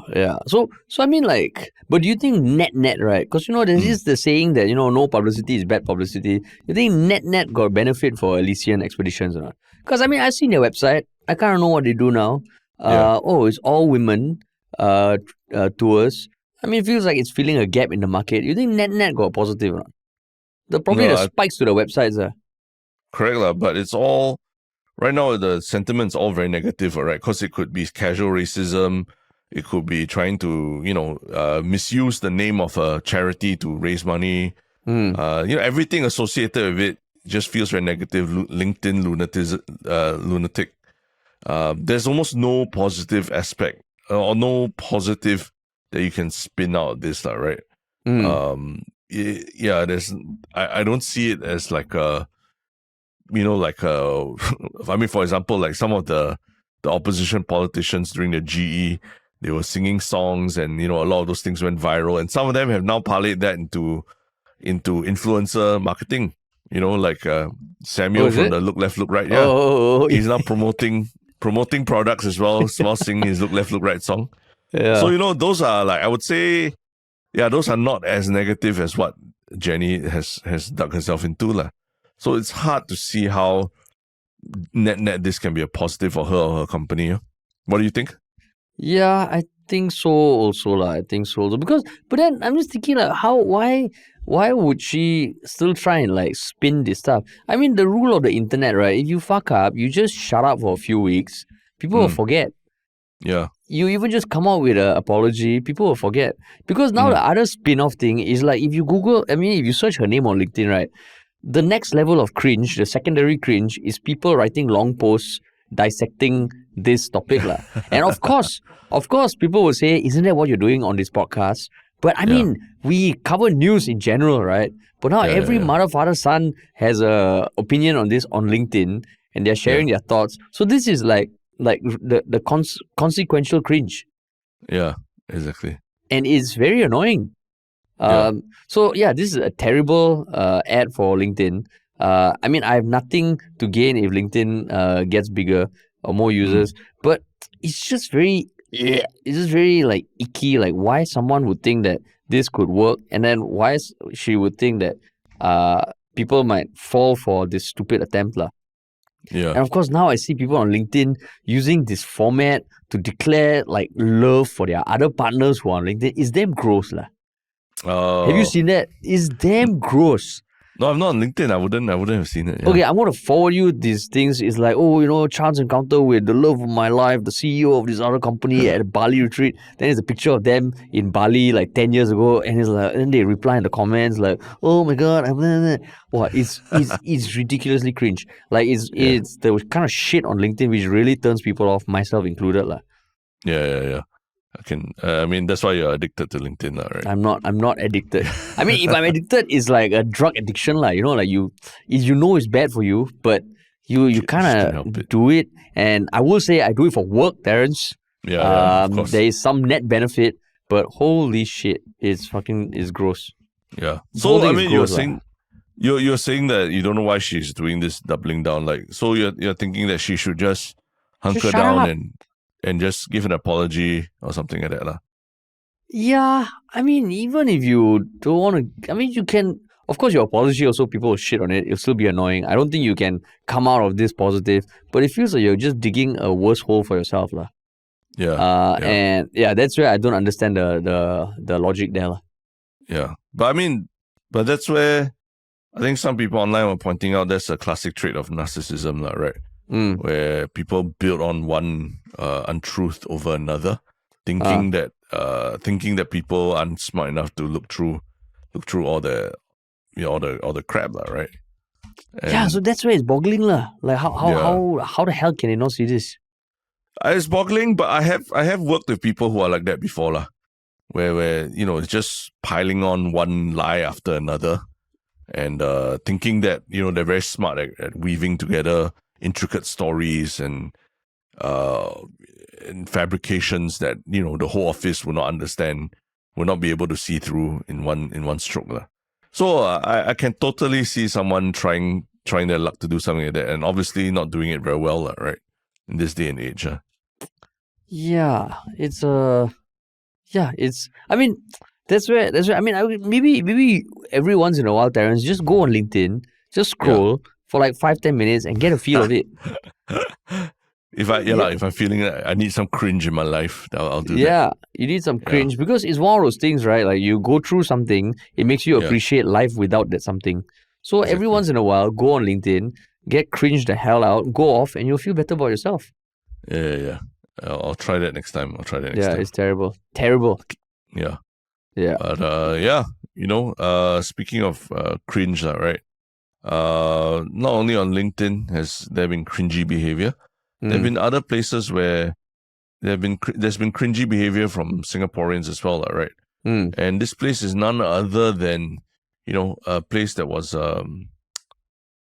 So I mean, like, but do you think net, right? Because there's the saying that no publicity is bad publicity. You think net got benefit for Elysian Expeditions or not? Because I mean, I've seen their website. I kind of know what they do now. It's all women tours. I mean, it feels like it's filling a gap in the market. You think net got positive or not? The spikes to the websites. Correct, but it's all... Right now, the sentiment's all very negative, right? Because it could be casual racism. It could be trying to, misuse the name of a charity to raise money. Everything associated with it just feels very negative. LinkedIn lunatic. There's almost no positive aspect or no positive that you can spin out of this, right? I don't see it as like a... I mean, for example, like some of the opposition politicians during the GE, they were singing songs and, a lot of those things went viral. And some of them have now parlayed that into influencer marketing, like Samuel from the Look Left, Look Right. Yeah. He's now promoting products as well, while singing his Look Left, Look Right song. Yeah. So, those are like, I would say, those are not as negative as what Jenny has dug herself into. Lah. So it's hard to see how net this can be a positive for her or her company. What do you think? Yeah, I think so also lah. I think so also. But then I'm just thinking like why would she still try and like spin this stuff? I mean the rule of the internet, right? If you fuck up, you just shut up for a few weeks. People will forget. Yeah. You even just come out with an apology, people will forget. Because now the other spin-off thing is like if you Google, I mean if you search her name on LinkedIn, right? The next level of cringe, the secondary cringe, is people writing long posts dissecting this topic. lah. And of course, people will say, isn't that what you're doing on this podcast? But I mean, we cover news in general, right? But now every mother, father, son has a opinion on this on LinkedIn and they're sharing their thoughts. So this is like the consequential cringe. Yeah, exactly. And it's very annoying. So yeah, this is a terrible ad for LinkedIn. I mean, I have nothing to gain if LinkedIn gets bigger or more users, but it's just very like icky. Like why someone would think that this could work, and then why she would think that people might fall for this stupid attempt, lah. Yeah. And of course, now I see people on LinkedIn using this format to declare like love for their other partners who are on LinkedIn. It's damn gross, lah. Have you seen that? It's damn gross. No, I'm not on LinkedIn. I wouldn't have seen it. Yeah. Okay, I'm going to forward you these things. It's like, chance encounter with the love of my life, the CEO of this other company at a Bali retreat. Then there's a picture of them in Bali like 10 years ago, and it's like, and they reply in the comments like, "Oh my god, wow, it's ridiculously cringe. Like it's the kind of shit on LinkedIn which really turns people off, myself included, lah. Yeah. I mean, that's why you're addicted to LinkedIn, right? I'm not addicted. I mean, if I'm addicted, it's like a drug addiction, like like you know it's bad for you, but you kind of do it. And I will say I do it for work, Terence. Yeah, of course. There is some net benefit, but holy shit, it's gross. Yeah. So I mean, you're saying that you don't know why she's doing this doubling down. Like, so you're thinking that she should just hunker down and just give an apology or something like that, lah. Yeah, I mean, even if you don't want to, I mean, you can, of course, your apology also, people will shit on it. It'll still be annoying. I don't think you can come out of this positive, but it feels like you're just digging a worse hole for yourself, lah. Yeah. And yeah, that's where I don't understand the logic there, lah. Yeah. But that's where I think some people online were pointing out that's a classic trait of narcissism, lah, right? Where people build on one untruth over another, thinking that people aren't smart enough to look through all the all the crap, right? And so that's where it's boggling, lah. Like how the hell can they not see this? It's boggling, but I have worked with people who are like that before, lah. Where it's just piling on one lie after another, and thinking that they're very smart at weaving together intricate stories and fabrications that the whole office will not understand, will not be able to see through in one stroke, lah. So I can totally see someone trying their luck to do something like that, and obviously not doing it very well, right? In this day and age. Yeah, it's I mean, that's where I mean, maybe every once in a while, Terence, just go on LinkedIn, just scroll for like 5-10 minutes and get a feel of it. If I'm feeling that I need some cringe in my life, I'll do that. Yeah, you need some cringe because it's one of those things, right? Like you go through something, it makes you appreciate life without that something. So every once in a while, go on LinkedIn, get cringe the hell out, go off, and you'll feel better about yourself. Yeah. I'll try that next time. Yeah, it's terrible. Terrible. Yeah. But speaking of cringe, right? Not only on LinkedIn has there been cringy behavior, there have been other places where there's been cringy behavior from Singaporeans as well, right? And this place is none other than a place that was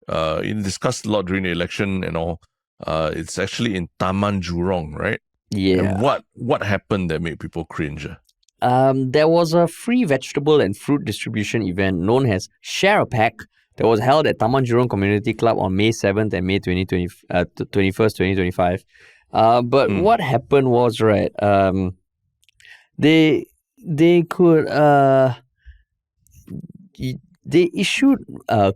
discussed a lot during the election and all. It's actually in Taman Jurong, right? Yeah. And what happened that made people cringe? There was a free vegetable and fruit distribution event known as Share a Pack that was held at Taman Jurong Community Club on May 7th and May 21st, 2025. But what happened was, right, they could they issued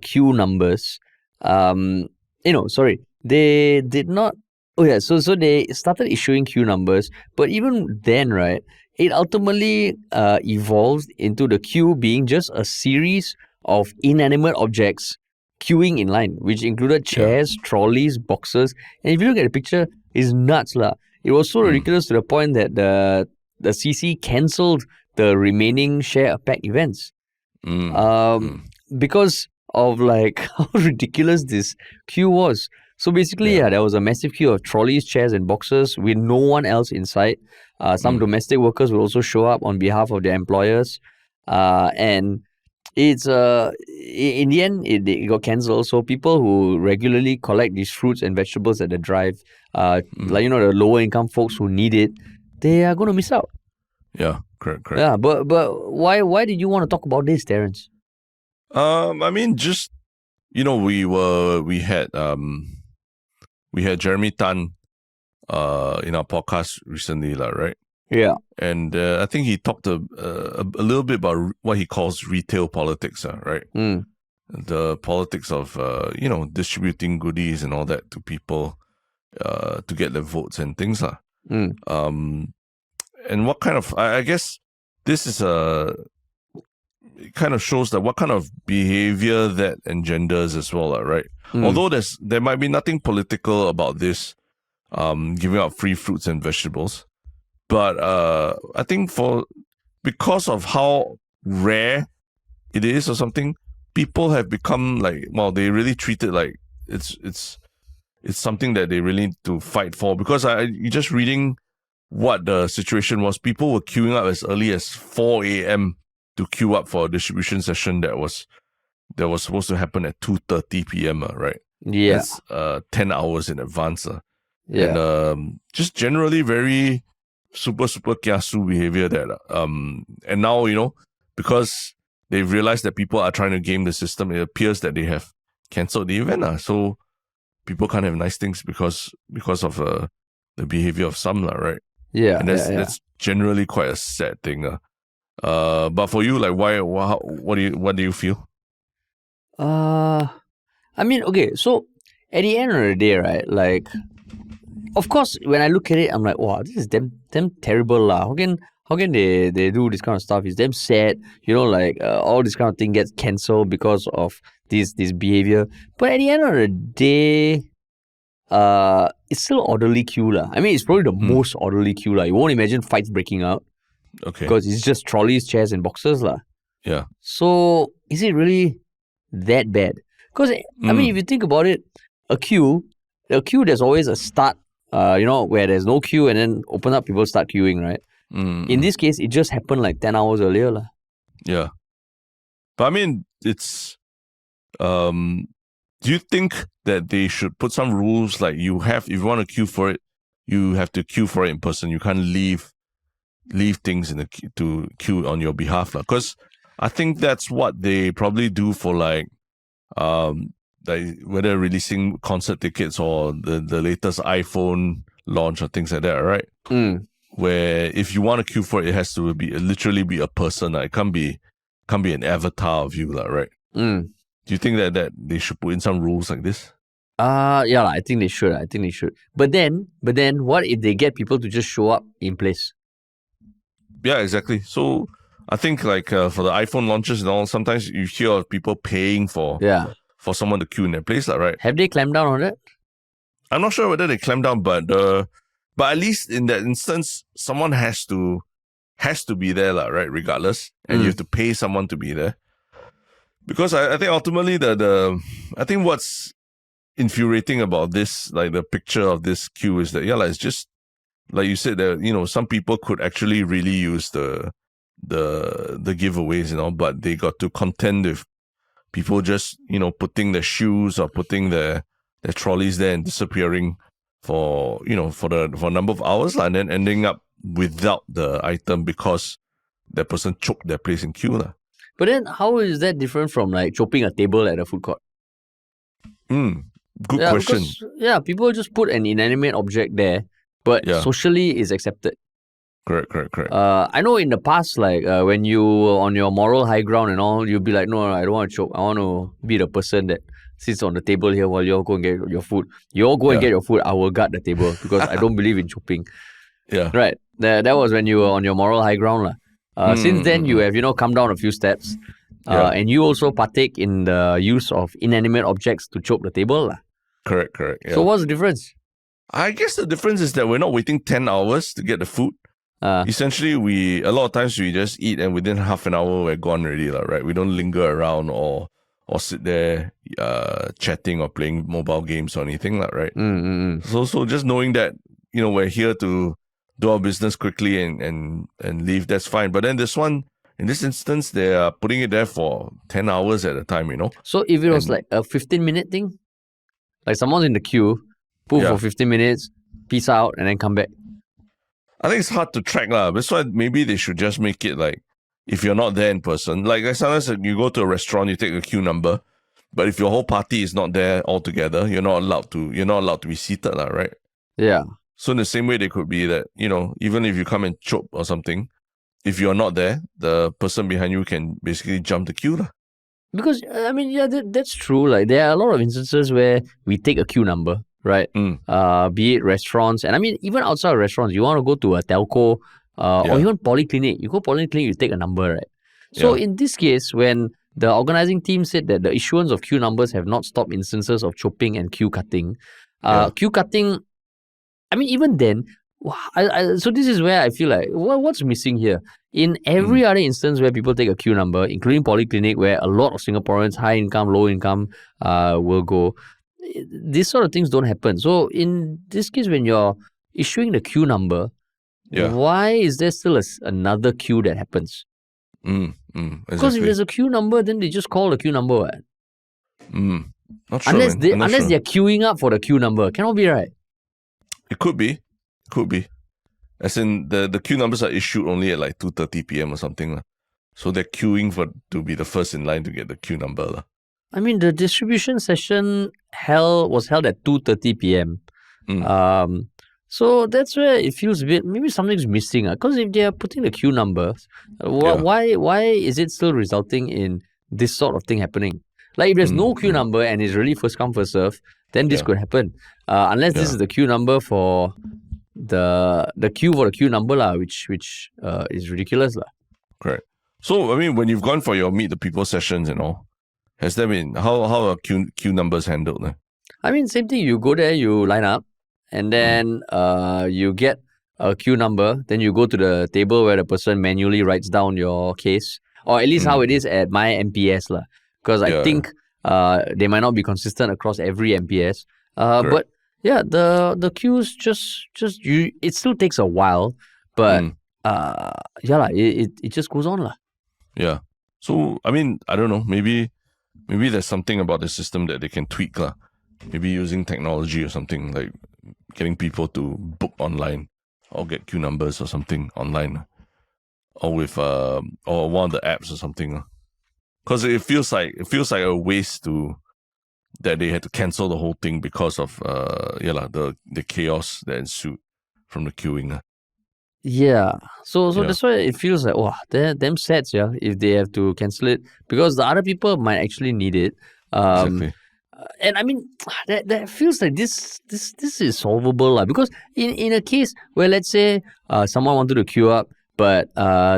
queue numbers. Sorry, they did not. Oh yeah, so they started issuing queue numbers, but even then, right, it ultimately evolved into the queue being just a series of inanimate objects queuing in line, which included Yeah. chairs, trolleys, boxes, and if you look at the picture, it's nuts lah. It was so ridiculous to the point that the CC cancelled the remaining share a pack events because of like how ridiculous this queue was. So basically, Yeah. there was a massive queue of trolleys, chairs, and boxes with no one else inside. Some domestic workers will also show up on behalf of their employers, and it's in the end it got cancelled. So people who regularly collect these fruits and vegetables at the drive, like the lower income folks who need it, they are going to miss out. Yeah, correct. Yeah, but why did you want to talk about this, Terence? I mean, just we had Jeremy Tan in our podcast recently, right? Yeah. And I think he talked a little bit about what he calls retail politics, right? The politics of distributing goodies and all that to people to get their votes and things, and what kind of I guess this is it kind of shows that what kind of behavior that engenders as well, right? Although there might be nothing political about this, giving out free fruits and vegetables, but I think because of how rare it is or something, people have become like, well, they really treat it like it's something that they really need to fight for. Because you just reading what the situation was, people were queuing up as early as 4 a.m. to queue up for a distribution session that was supposed to happen at 2:30 p.m. Right? Yeah. That's 10 hours in advance. Yeah. And just generally very super kiasu behavior that and now because they've realized that people are trying to game the system, it appears that they have cancelled the event. So people can't have nice things because of the behavior of some, right? Yeah. And that's generally quite a sad thing. But for you, like, what do you feel? I mean, okay, so at the end of the day, right, like, of course, when I look at it, I'm like, wow, this is damn terrible lah. How can they do this kind of stuff? It's damn sad, like all this kind of thing gets cancelled because of this behavior. But at the end of the day, it's still orderly queue lah. I mean, it's probably the most orderly queue lah. You won't imagine fights breaking out. Okay. Because it's just trolleys, chairs, and boxes lah. Yeah. So is it really that bad? Because I mean, if you think about it, a queue, there's always a start, where there's no queue and then open up, people start queuing, right? In this case, it just happened like 10 hours earlier lah. Yeah. But I mean, it's do you think that they should put some rules like if you want to queue for it, you have to queue for it in person. You can't leave things in the to queue on your behalf, because I think that's what they probably do for like whether releasing concert tickets or the latest iPhone launch or things like that, right? Where if you want to queue for it, it has to literally be a person. It can't be an avatar of you, right? Do you think that they should put in some rules like this? Yeah, I think they should. But then, what if they get people to just show up in place? Yeah, exactly. So I think like for the iPhone launches and all, sometimes you hear of people paying for someone to queue in their place, right? Have they clamped down on it? I'm not sure whether they clamped down, but at least in that instance, someone has to be there, right? Regardless, and you have to pay someone to be there. Because I think ultimately I think what's infuriating about this, like the picture of this queue, is that it's just like you said, that some people could actually really use the giveaways, but they got to contend with people just putting their shoes or putting their trolleys there and disappearing for a number of hours, and then ending up without the item because that person choked their place in queue. But then how is that different from like chopping a table at a food court? Good question. Because, people just put an inanimate object there, but socially is accepted. Correct. I know in the past, like when you were on your moral high ground and all, you'll be like, no, I don't want to choke. I want to be the person that sits on the table here while you all go and get your food. You all go and get your food. I will guard the table because I don't believe in chopping. Yeah. Right. That was when you were on your moral high ground. Since then, you have, come down a few steps. And you also partake in the use of inanimate objects to choke the table. Correct. Yeah. So what's the difference? I guess the difference is that we're not waiting 10 hours to get the food. Essentially, a lot of times we just eat and within half an hour we're gone already, right? We don't linger around or sit there chatting or playing mobile games or anything, right? So just knowing that, we're here to do our business quickly and leave, that's fine. But then in this instance, they are putting it there for 10 hours at a time, So if it was like a 15-minute thing, like someone's in the queue, for 15 minutes, peace out, and then come back. I think it's hard to track. That's why maybe they should just make it like, if you're not there in person, like sometimes you go to a restaurant, you take a queue number, but if your whole party is not there altogether, you're not allowed to be seated, right? Yeah. So in the same way, they could be that, even if you come and choke or something, if you're not there, the person behind you can basically jump the queue. Because, that's true. Like, there are a lot of instances where we take a queue number, right? Be it restaurants. And even outside of restaurants, you want to go to a telco or even polyclinic. You go polyclinic, you take a number, right? So in this case, when the organizing team said that the issuance of queue numbers have not stopped instances of chopping and queue cutting, queue cutting, even then, so this is where I feel like, what's missing here? In every other instance where people take a queue number, including polyclinic, where a lot of Singaporeans, high income, low income, will go, these sort of things don't happen. So in this case, when you're issuing the queue number, why is there still another queue that happens? Exactly. Because if there's a queue number, then they just call the queue number. Right? Not sure, unless they're queuing up for the queue number. Cannot be right. It could be. As in, the queue numbers are issued only at like 2:30 p.m. or something. So they're queuing to be the first in line to get the queue number. The distribution session was held at 2:30 p.m. So that's where it feels a bit, maybe something's missing. Because if they are putting the queue numbers, why is it still resulting in this sort of thing happening? Like, if there's no queue number and it's really first come, first serve, then this could happen. Unless this is the queue number for the queue for the queue number, which is ridiculous. Correct. So, when you've gone for your Meet the People sessions and all, has there been, how are queue numbers handled? Same thing. You go there, you line up, and then you get a queue number. Then you go to the table where the person manually writes down your case, or at least how it is at my MPS. Because I think they might not be consistent across every MPS. But yeah, the queues it still takes a while, but it just goes on. Yeah. So, I don't know, maybe there's something about the system that they can tweak. Maybe using technology or something, like getting people to book online or get queue numbers or something online, or with or one of the apps or something. Because it feels like a waste that they had to cancel the whole thing because of the chaos that ensued from the queuing. Yeah. So that's why it feels like, them sets, if they have to cancel it, because the other people might actually need it. Exactly. And that feels like this is solvable, because in a case where, let's say, someone wanted to queue up, but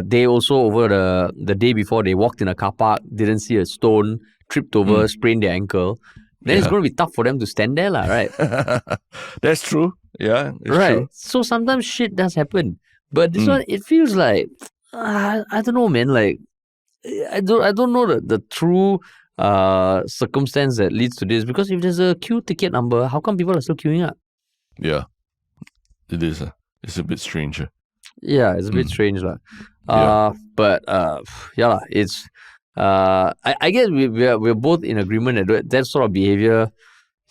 they also, over the day before, they walked in a car park, didn't see a stone, tripped over, sprained their ankle, then it's going to be tough for them to stand there, right? That's true. Yeah, it's right. true. So sometimes shit does happen, but this one, it feels like, I don't know, man. Like, I don't know the true circumstance that leads to this. Because if there's a queue ticket number, how come people are still queuing up? Yeah, it is. It's a bit strange. Yeah, it's a bit strange, but it's. I guess we're both in agreement that sort of behavior,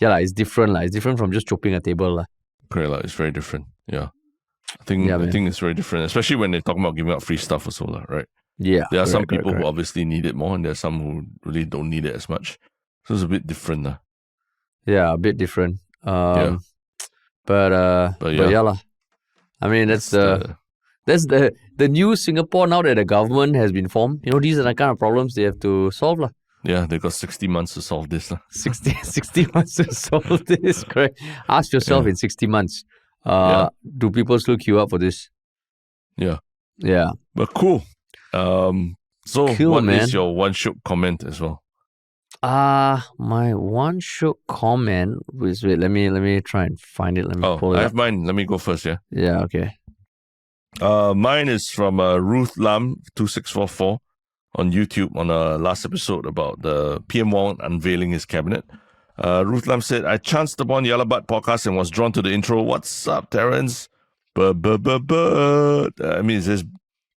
it's different. It's different from just chopping a table. Correct, it's very different. Yeah. I think it's very different, especially when they're talking about giving out free stuff or so, right? Yeah. There are some people who obviously need it more, and there are some who really don't need it as much. So it's a bit different. Yeah, a bit different. But yeah. That's That's the new Singapore now that the government has been formed. These are the kind of problems they have to solve. Yeah, they got 60 months to solve this. 60 months to solve this, correct? Ask yourself in 60 months, do people still queue up for this? Yeah. Yeah. But cool. So Cool, what man. is your one Shiok comment as well? My one Shiok comment was, wait, let me try and find it. Let me pull it I up. have mine. Let me go first, yeah? Yeah, okay. Mine is from Ruth Lam 2644 on YouTube on a last episode about the PM Wong unveiling his cabinet. Ruth Lam said, I chanced upon Yellow Butt podcast and was drawn to the intro. What's up, Terrence? I mean, it says,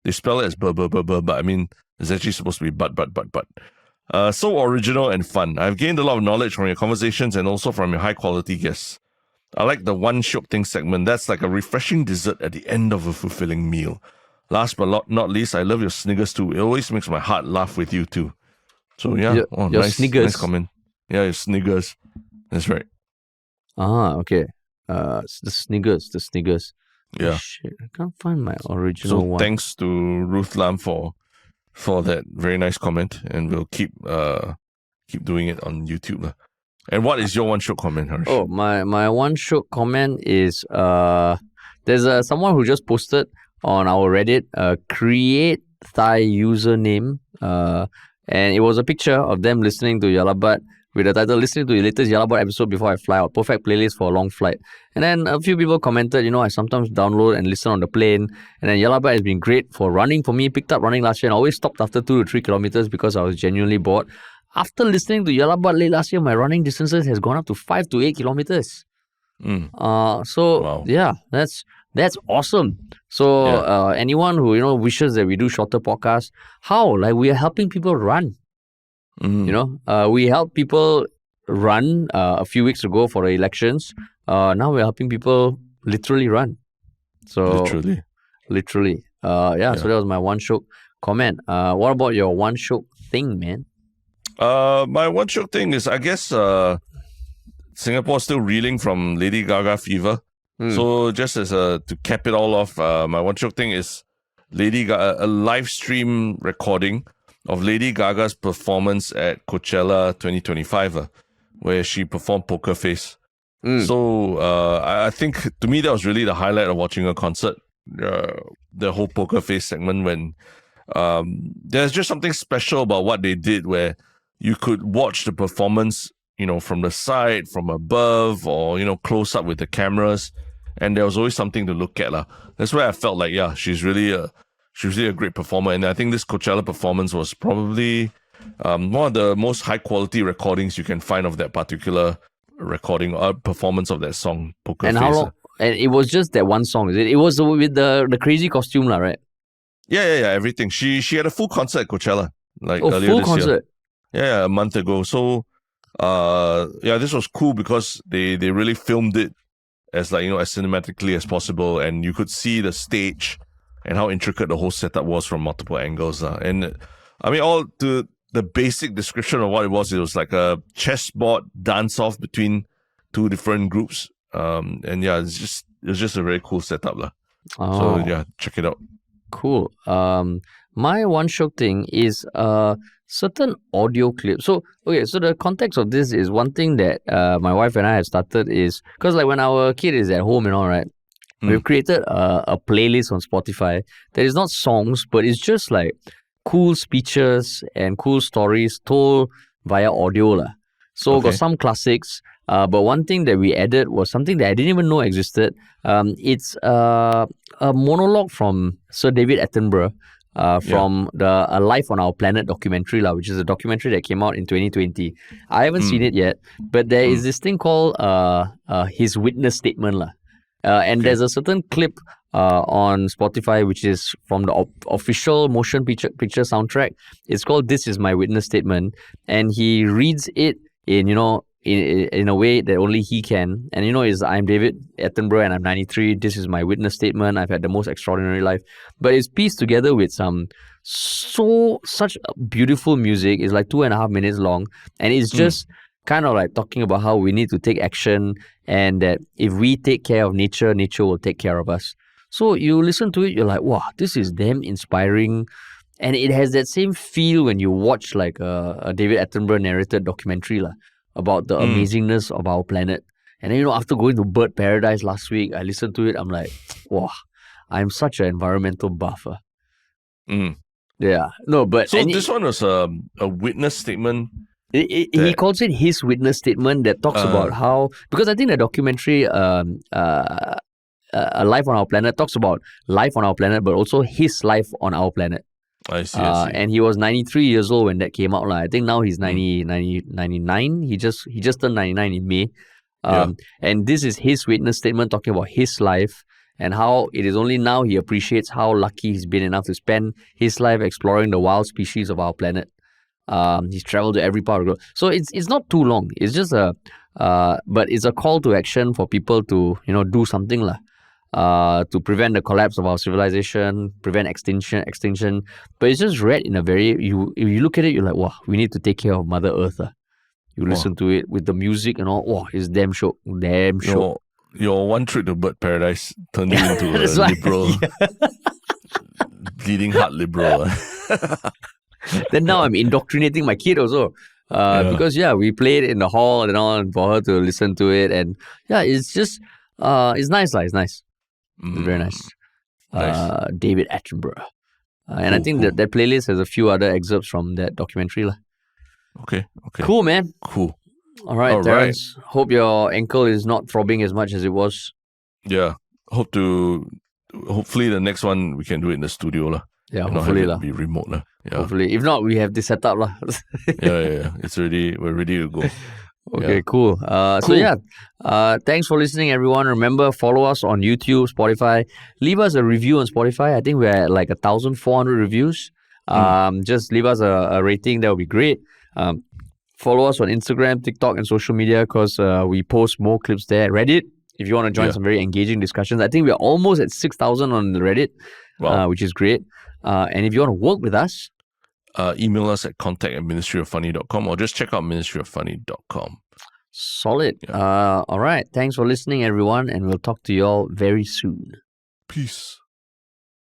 they spell it as but I mean, it's actually supposed to be but. So original and fun. I've gained a lot of knowledge from your conversations and also from your high quality guests. I like the one Shiok Thing segment. That's like a refreshing dessert at the end of a fulfilling meal. Last but not least, I love your sniggers too. It always makes my heart laugh with you too. So yeah, Your nice sniggers. comment. Yeah, your sniggers. That's right. Okay. The sniggers. Yeah. Oh, shit, I can't find my original one. So thanks to Ruth Lam for that very nice comment, and we'll keep doing it on YouTube. And what is your one Shiok comment, Harsh? Oh, my one Shiok comment is there's someone who just posted on our Reddit create Thai username and it was a picture of them listening to Yalabat with the title listening to the latest Yalabat episode before I fly out. Perfect playlist for a long flight. And then a few people commented, I sometimes download and listen on the plane. And then Yalabat has been great for running for me. Picked up running last year and always stopped after 2 to 3 kilometers because I was genuinely bored. After listening to Yalabat late last year, my running distances has gone up to 5 to 8 kilometers. Wow. Yeah, that's awesome. So anyone who wishes that we do shorter podcasts, how? Like, we are helping people run. We helped people run a few weeks ago for the elections. Now we're helping people literally run. So literally. So that was my one Shiok comment. What about your one Shiok thing, man? My one Shiok thing is, I guess, Singapore's still reeling from Lady Gaga fever. So just as to cap it all off, my one Shiok thing is a live stream recording of Lady Gaga's performance at Coachella 2025, where she performed Poker Face. So I think, to me, that was really the highlight of watching a concert, the whole Poker Face segment, when there's just something special about what they did, where you could watch the performance, from the side, from above, or, close up with the cameras. And there was always something to look at. That's where I felt like, she's really a great performer. And I think this Coachella performance was probably one of the most high quality recordings you can find of that particular recording or performance of that song, Poker Face. How long? And it was just that one song, is it? It was with the crazy costume, right? Yeah, everything. She had a full concert at Coachella, earlier full this concert. year. Yeah, a month ago. So this was cool because they really filmed it as as cinematically as possible, and you could see the stage and how intricate the whole setup was from multiple angles. And I mean, all the basic description of what it was like a chessboard dance-off between two different groups. It's just a very cool setup. So check it out. Cool. My one Shiok thing is certain audio clips. So the context of this is one thing that my wife and I have started is, because when our kid is at home and all, right, we've created a playlist on Spotify that is not songs, but it's just like cool speeches and cool stories told via audio. So got some classics, but one thing that we added was something that I didn't even know existed. It's a monologue from Sir David Attenborough from the A Life on Our Planet documentary, which is a documentary that came out in 2020. I haven't seen it yet, but there is this thing called his witness statement. And there's a certain clip on Spotify which is from the official motion picture soundtrack. It's called This Is My Witness Statement, and he reads it in a way that only he can. And is I'm David Attenborough and I'm 93. This is my witness statement. I've had the most extraordinary life. But it's pieced together with such beautiful music. It's like 2.5 minutes long, and it's just kind of like talking about how we need to take action, and that if we take care of nature, nature will take care of us. So you listen to it, you're like, wow, this is damn inspiring. And it has that same feel when you watch like a David Attenborough narrated documentary about the amazingness of our planet. And then, after going to Bird Paradise last week, I listened to it. I'm like, wow, I'm such an environmental buffer. Yeah. No, but... So this one was a witness statement. He calls it his witness statement that talks about how... Because I think the documentary... Life on Our Planet talks about life on our planet, but also his life on our planet. I see. And he was 93 years old when that came out. I think now he's 99. He just turned 99 in May. And this is his witness statement talking about his life and how it is only now he appreciates how lucky he's been enough to spend his life exploring the wild species of our planet. He's traveled to every part of the globe. So it's not too long. It's just but it's a call to action for people to, do something to prevent the collapse of our civilization, prevent extinction. But it's just read in a very, if you look at it, you're like, wow, we need to take care of Mother Earth. You listen to it with the music and all, wow, it's damn show. Your one trip to Bird Paradise turned you into a liberal, bleeding heart liberal. Then now I'm indoctrinating my kid also. Because we played in the hall and all for her to listen to it. And it's just, it's nice. It's nice. It's very nice. David Attenborough. And I think that playlist has a few other excerpts from that documentary. Okay. Cool, man. Cool. All right, Terrence. Hope your ankle is not throbbing as much as it was. Yeah. Hopefully the next one we can do it in the studio. Yeah, hopefully. Not have it be remote. Yeah. Hopefully. If not, we have this set up. Yeah. We're ready to go. Okay, cool. Thanks for listening, everyone. Remember, follow us on YouTube, Spotify. Leave us a review on Spotify. I think we're at like 1,400 reviews. Just leave us a rating. That would be great. Follow us on Instagram, TikTok, and social media because we post more clips there. Reddit, if you want to join some very engaging discussions. I think we're almost at 6,000 on Reddit, which is great. And if you want to work with us, email us at contact@ministryoffunny.com or just check out ministryoffunny.com. Solid. All right. Thanks for listening, everyone, and we'll talk to you all very soon. Peace.